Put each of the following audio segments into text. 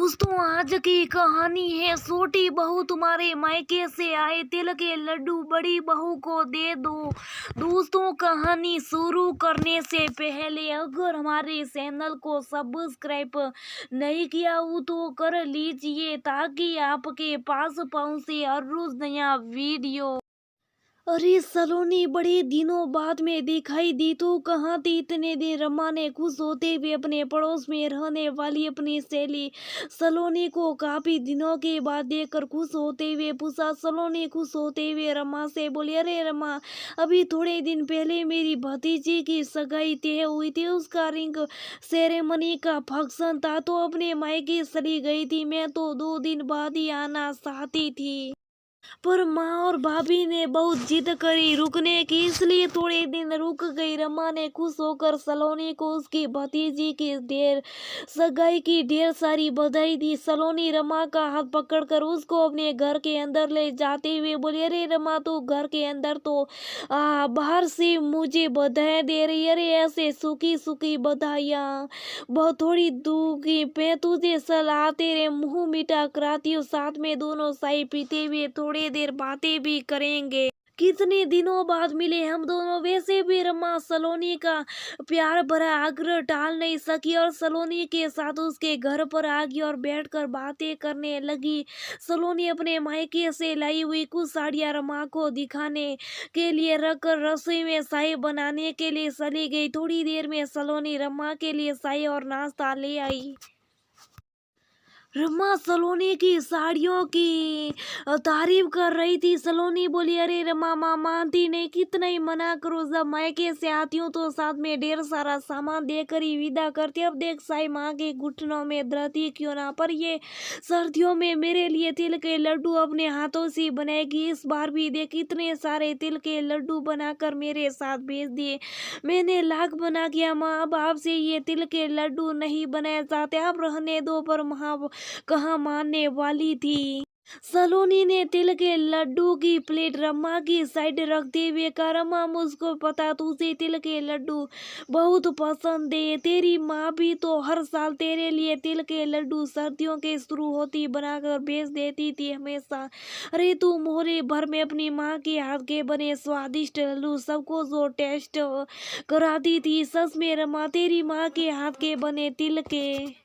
दोस्तों आज की कहानी है छोटी बहू तुम्हारे मायके से आए तिल के लड्डू बड़ी बहू को दे दो। दोस्तों कहानी शुरू करने से पहले अगर हमारे चैनल को सब्सक्राइब नहीं किया हो तो कर लीजिए ताकि आपके पास पहुंचे हर रोज नया वीडियो। अरे सलोनी बड़े दिनों बाद में दिखाई दी तो कहाँ थी इतने दिन। रमा ने खुश होते हुए अपने पड़ोस में रहने वाली अपनी सहेली सलोनी को काफी दिनों के बाद देखकर खुश होते हुए पूछा। सलोनी खुश होते हुए रमा से बोली, अरे रमा, अभी थोड़े दिन पहले मेरी भतीजी की सगाई तय हुई थी, उसका रिंग सेरेमनी का फंक्शन था तो अपने मायके चली गई थी। मैं तो 2 दिन बाद ही आना चाहती थी पर माँ और भाभी ने बहुत जिद करी रुकने की, इसलिए थोड़े दिन रुक गई। रमा ने खुश होकर सलोनी को उसकी भतीजी की सगाई की ढेर सारी बधाई दी। सलोनी रमा का हाथ पकड़कर उसको अपने घर के अंदर ले जाते हुए बोली, अरे रमा, तू घर के अंदर तो बाहर से मुझे बधाई दे रही, अरे ऐसे सूखी सूखी बधाइयाँ बहुत थोड़ी दूंगी मैं तुझे, सलाह तेरे मुंह मीठा कराती हूँ। साथ में दोनों चाय पीते हुए थोड़ी देर बातें भी करेंगे। कितने दिनों बाद मिले हम दोनों। वैसे भी रमा सलोनी का प्यार भरा आग्रह टाल नहीं सकी और सलोनी के साथ उसके घर पर आ गई और बैठकर बातें करने लगी। सलोनी अपने मायके से लाई हुई कुछ साड़ियां रमा को दिखाने के लिए रखकर रसोई में चाय बनाने के लिए चली गई। थोड़ी देर में सलोनी रमा के लिए चाय और नाश्ता ले आई। रमा सलोनी की साड़ियों की तारीफ कर रही थी। सलोनी बोली, अरे रमा, माँ मानती नहीं, कितना ही मना करो, जब मायके से आती हूँ तो साथ में ढेर सारा सामान देकर ही विदा करती। अब देख साई माँ के घुटनों में दर्द ही क्यों ना, पर ये सर्दियों में मेरे लिए तिल के लड्डू अपने हाथों से बनाएगी। इस बार भी देख इतने सारे तिल के लड्डू बनाकर मेरे साथ भेज दिए। मैंने लाख मना किया माँ, अब आपसे ये तिल के लड्डू नहीं बनाए जाते, आप रहने दो, पर कहाँ मानने वाली थी। सलोनी ने तिल के लड्डू की प्लेट रमा की साइड रखते हुए कहा, रमा, मुझको पता तुझे तिल के लड्डू बहुत पसंद है, तेरी माँ भी तो हर साल तेरे लिए तिल के लड्डू सर्दियों के शुरू होती बनाकर भेज देती थी हमेशा। अरे तू मोहरे भर में अपनी माँ के हाथ के बने स्वादिष्ट लड्डू सबको जो टेस्ट कराती थी। सच में रमा, तेरी माँ के हाथ के बने तिल के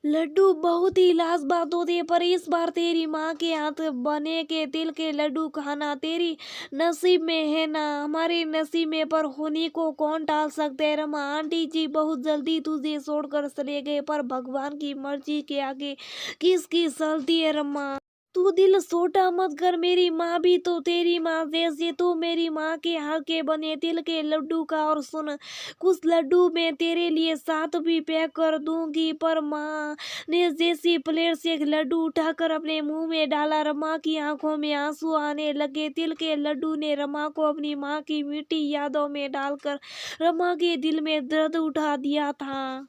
लड्डू बहुत ही लाजवाब होते, पर इस बार तेरी माँ के हाथ बने के तिल के लड्डू खाना तेरी नसीब में है ना, हमारे नसीब में, पर होने को कौन टाल सकते है। रमा, आंटी जी बहुत जल्दी तुझे छोड़कर चले गए, पर भगवान की मर्जी के आगे किसकी चलती है। रमा, तू दिल छोटा मत कर, मेरी माँ भी तो तेरी माँ जैसी, तू मेरी माँ के हाथ के बने तिल के लड्डू का, और सुन, कुछ लड्डू मैं तेरे लिए साथ भी पैक कर दूंगी। पर माँ ने जैसी प्लेट से एक लड्डू उठाकर अपने मुंह में डाला, रमा की आंखों में आंसू आने लगे। तिल के लड्डू ने रमा को अपनी माँ की मीठी यादों में डालकर रमा के दिल में दर्द उठा दिया था।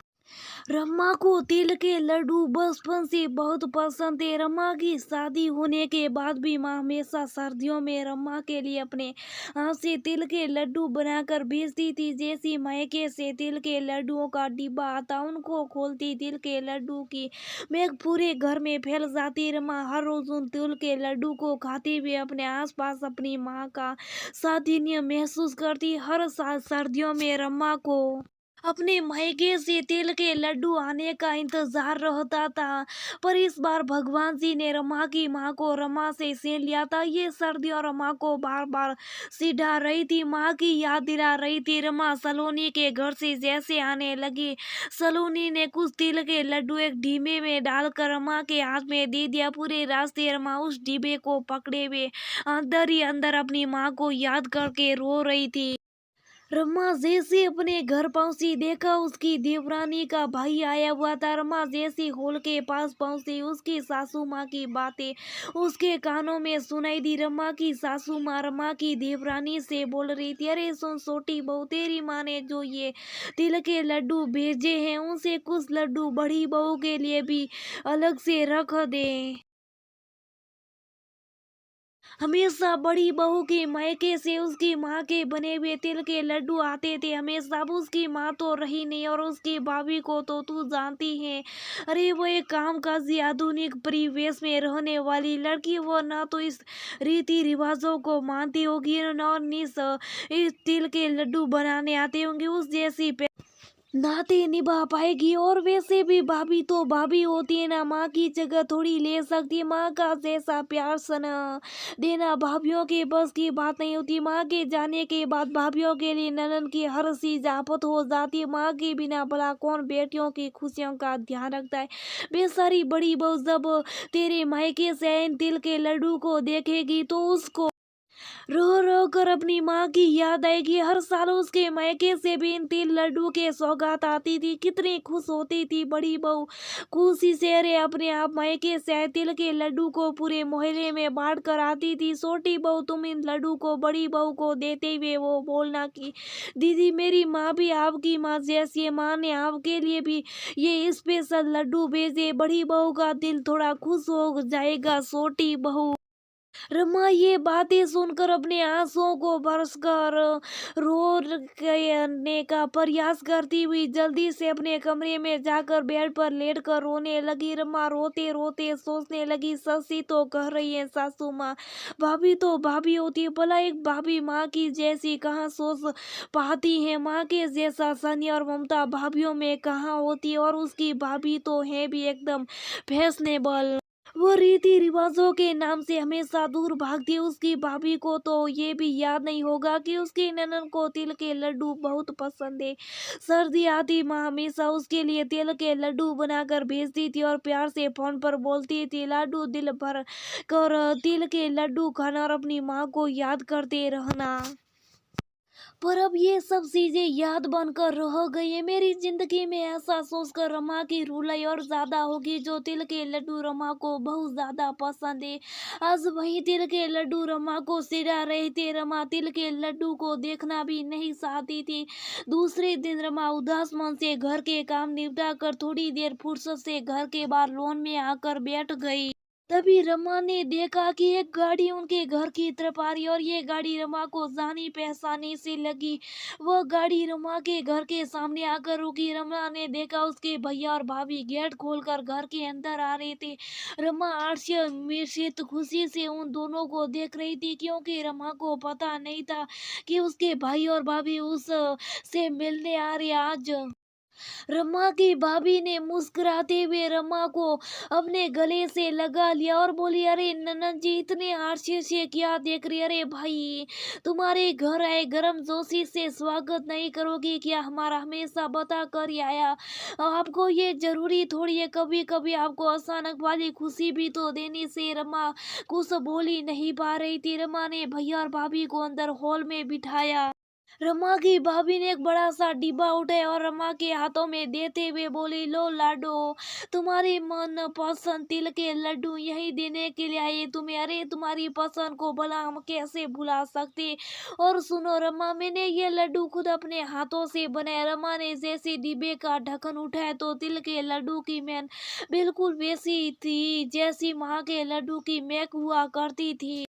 रमा को तिल के लड्डू बचपन से बहुत पसंद थे। रमा की शादी होने के बाद भी माँ हमेशा सर्दियों में रमा के लिए अपने हाथ से तिल के लड्डू बनाकर भेजती थी। जैसी मायके से तिल के लड्डुओं का डिब्बा आता उनको खोलती तिल के लड्डू की महक पूरे घर में फैल जाती। रमा हर रोज उन तिल के लड्डू को खाते हुए अपने आसपास अपनी माँ का सानिध्य महसूस करती। हर साल सर्दियों में रमा को अपने मायके से तिल के लड्डू आने का इंतजार रहता था, पर इस बार भगवान जी ने रमा की माँ को रमा से छीन लिया था। ये सर्दियों रमा को बार बार सिढ़ा रही थी, माँ की याद दिला रही थी। रमा सलोनी के घर से जैसे आने लगी, सलोनी ने कुछ तिल के लड्डू एक डिब्बे में डालकर रमा के हाथ में दे दिया। पूरे रास्ते रमा उस डिब्बे को पकड़े हुए अंदर ही अंदर अपनी माँ को याद करके रो रही थी। रमा जैसे अपने घर पहुंची, देखा उसकी देवरानी का भाई आया हुआ था। रमा जैसे हॉल के पास पहुंची, उसकी सासू माँ की बातें उसके कानों में सुनाई दी। रमा की सासू माँ रमा की देवरानी से बोल रही थी, अरे सुन छोटी बहू, तेरी माँ ने जो ये तिल के लड्डू भेजे हैं उनसे कुछ लड्डू बड़ी बहू के लिए भी अलग से रख दे। हमेशा बड़ी बहू के मायके से उसकी माँ के बने हुए तिल के लड्डू आते थे हमेशा। अब उसकी माँ तो रही नहीं और उसकी भाभी को तो तू जानती है। अरे वो एक कामकाजी आधुनिक परिवेश में रहने वाली लड़की, वो ना तो इस रीति रिवाजों को मानती होगी और इस तिल के लड्डू बनाने आते होंगे उस जैसी नाते निभा पाएगी। और वैसे भी भाभी तो भाभी होती है ना, माँ की जगह थोड़ी ले सकती है। माँ का जैसा प्यार सना देना भाभीियों के बस की बात नहीं होती। माँ के जाने के बाद भाभीियों के लिए ननद की हर चीज आफत हो जाती है। माँ के बिना भला कौन बेटियों की खुशियों का ध्यान रखता है। बेसारी बड़ी बहू जब तेरे मायके से इन तिल के लड्डू को देखेगी तो उसको रो रो कर अपनी माँ की याद आएगी। हर साल उसके मायके से भी इन तिल लड्डू के सौगात आती थी। कितनी खुश होती थी बड़ी बहू, खुशी से अरे अपने आप मायके से आए तिल के लड्डू को पूरे मोहल्ले में बांट कर आती थी। छोटी बहू तुम इन लड्डू को बड़ी बहू को देते हुए वो बोलना कि दीदी मेरी माँ भी आपकी माँ जैसी है, माँ ने आपके लिए भी ये स्पेशल लड्डू भेजे। बड़ी बहू का दिल थोड़ा खुश हो जाएगा। छोटी बहू रमा ये बातें सुनकर अपने आंसुओं को बरसकर रोने का प्रयास करती हुई जल्दी से अपने कमरे में जाकर बेड पर लेटकर रोने लगी। रमा रोते रोते सोचने लगी, ससी तो कह रही है सासू माँ भाभी तो भाभी होती है, भला एक भाभी माँ की जैसी कहाँ सोच पाती है। माँ के जैसा सनी और ममता भाभीियों में कहाँ होती है। और उसकी भाभी तो है भी एकदम फैशनेबल, वो रीति रिवाजों के नाम से हमेशा दूर भागती है। उसकी भाभी को तो ये भी याद नहीं होगा कि उसकी ननद को तिल के लड्डू बहुत पसंद है। सर्दी आती माँ हमेशा उसके लिए तिल के लड्डू बनाकर भेजती थी और प्यार से फोन पर बोलती थी लाडू दिल भर कर तिल के लड्डू खाना और अपनी माँ को याद करते रहना। पर अब ये सब चीजें याद बनकर रह गई है मेरी जिंदगी में। ऐसा सोचकर रमा की रुलाई और ज्यादा होगी। जो तिल के लड्डू रमा को बहुत ज्यादा पसंद है, आज वही तिल के लड्डू रमा को सिरा रहे थे। रमा तिल के लड्डू को देखना भी नहीं चाहती थी। दूसरे दिन रमा उदास मन से घर के काम निपटा कर थोड़ी देर फुर्सत से घर के बाहर लॉन में आकर बैठ गई। तभी रमा ने देखा कि एक गाड़ी उनके घर की तरफ आ रही और ये गाड़ी रमा को जानी पहचानी सी लगी। वह गाड़ी रमा के घर के सामने आकर रुकी। रमा ने देखा उसके भैया और भाभी गेट खोलकर घर के अंदर आ रहे थे। रमा आश्चर्य मिश्रित खुशी से उन दोनों को देख रही थी, क्योंकि रमा को पता नहीं था कि उसके भाई और भाभी उस से मिलने आ रहे आज। रमा की भाभी ने मुस्कुराते हुए रमा को अपने गले से लगा लिया और बोली, अरे ननद जी इतने आश्चर्य से क्या देख रही, अरे भाई तुम्हारे घर आए गर्म जोशी से स्वागत नहीं करोगी क्या? हमारा हमेशा बता कर ही आया, आपको ये जरूरी थोड़ी है। कभी कभी आपको अचानक वाली खुशी भी तो देनी से। रमा कुछ बोली नहीं पा रही थी। रमा ने भैया और भाभी को अंदर हॉल में बिठाया। रमा की भाभी ने एक बड़ा सा डिब्बा उठाया और रमा के हाथों में देते हुए बोली, लो लाडो तुम्हारी मन पसंद तिल के लड्डू यही देने के लिए आए तुम्हें। अरे तुम्हारी पसंद को भला हम कैसे भुला सकते। और सुनो रमा, मैंने ये लड्डू खुद अपने हाथों से बनाया। रमा ने जैसे डिब्बे का ढक्कन उठाया तो तिल के लड्डू की महक बिल्कुल वैसी थी जैसी माँ के लड्डू की महक हुआ करती थी।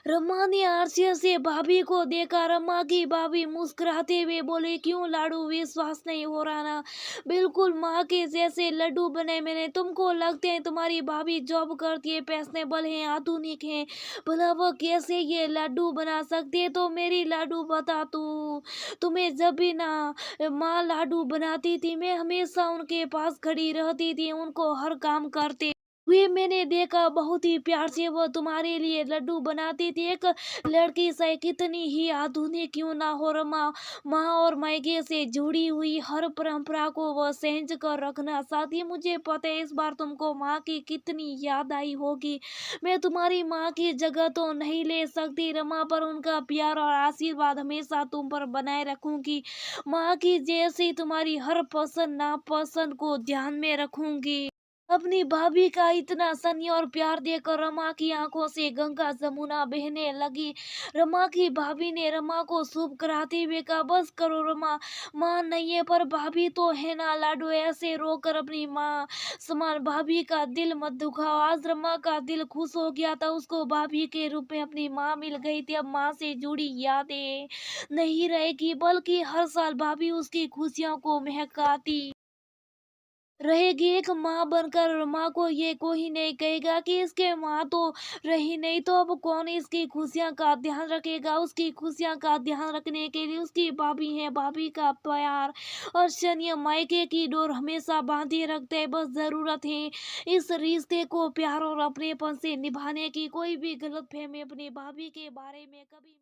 रमा ने आश्चर्य से भाभी को देखा। रमा की भाभी मुस्कुराते हुए बोले, क्यों लाडू विश्वास नहीं हो रहा ना? बिल्कुल माँ के जैसे लड्डू बने मैंने। तुमको लगते हैं तुम्हारी भाभी जॉब करती है, फैशनेबल है, आधुनिक है, भला वो कैसे ये लड्डू बना सकती है? तो मेरी लाडू बता तू, तुम्हें जब भी ना माँ लाडू बनाती थी मैं हमेशा उनके पास खड़ी रहती थी, उनको हर काम करते वे मैंने देखा। बहुत ही प्यार से वो तुम्हारे लिए लड्डू बनाती थी। एक लड़की से कितनी ही आधुनिक क्यों ना हो रमा, माँ और मायके से जुड़ी हुई हर परंपरा को वो सहज कर रखना चाहती। मुझे पता है इस बार तुमको माँ की कितनी याद आई होगी। मैं तुम्हारी माँ की जगह तो नहीं ले सकती रमा, पर उनका प्यार और आशीर्वाद हमेशा तुम पर बनाए रखूंगी। माँ की जैसी तुम्हारी हर पसंद नापसंद को ध्यान में रखूंगी। अपनी भाभी का इतना स्नेह और प्यार देकर रमा की आंखों से गंगा जमुना बहने लगी। रमा की भाभी ने रमा को शुभ कराते हुए कहा, बस करो रमा, माँ नहीं है पर भाभी तो है ना लाडो, ऐसे रोकर अपनी माँ समान भाभी का दिल मत दुखाओ। आज रमा का दिल खुश हो गया था, उसको भाभी के रूप में अपनी माँ मिल गई थी। अब माँ से जुड़ी यादें नहीं रहेगी, बल्कि हर साल भाभी उसकी खुशियों को महकाती रहेगी। एक माँ बनकर माँ को ये कोई नहीं कहेगा कि इसके माँ तो रही नहीं, तो अब कौन इसकी खुशियाँ का ध्यान रखेगा। उसकी खुशियाँ का ध्यान रखने के लिए उसकी भाभी है। भाभी का प्यार और स्नेह मायके की डोर हमेशा बांधे रखते हैं। बस जरूरत है इस रिश्ते को प्यार और अपनेपन से निभाने की। कोई भी गलतफहमी अपने भाभी के बारे में कभी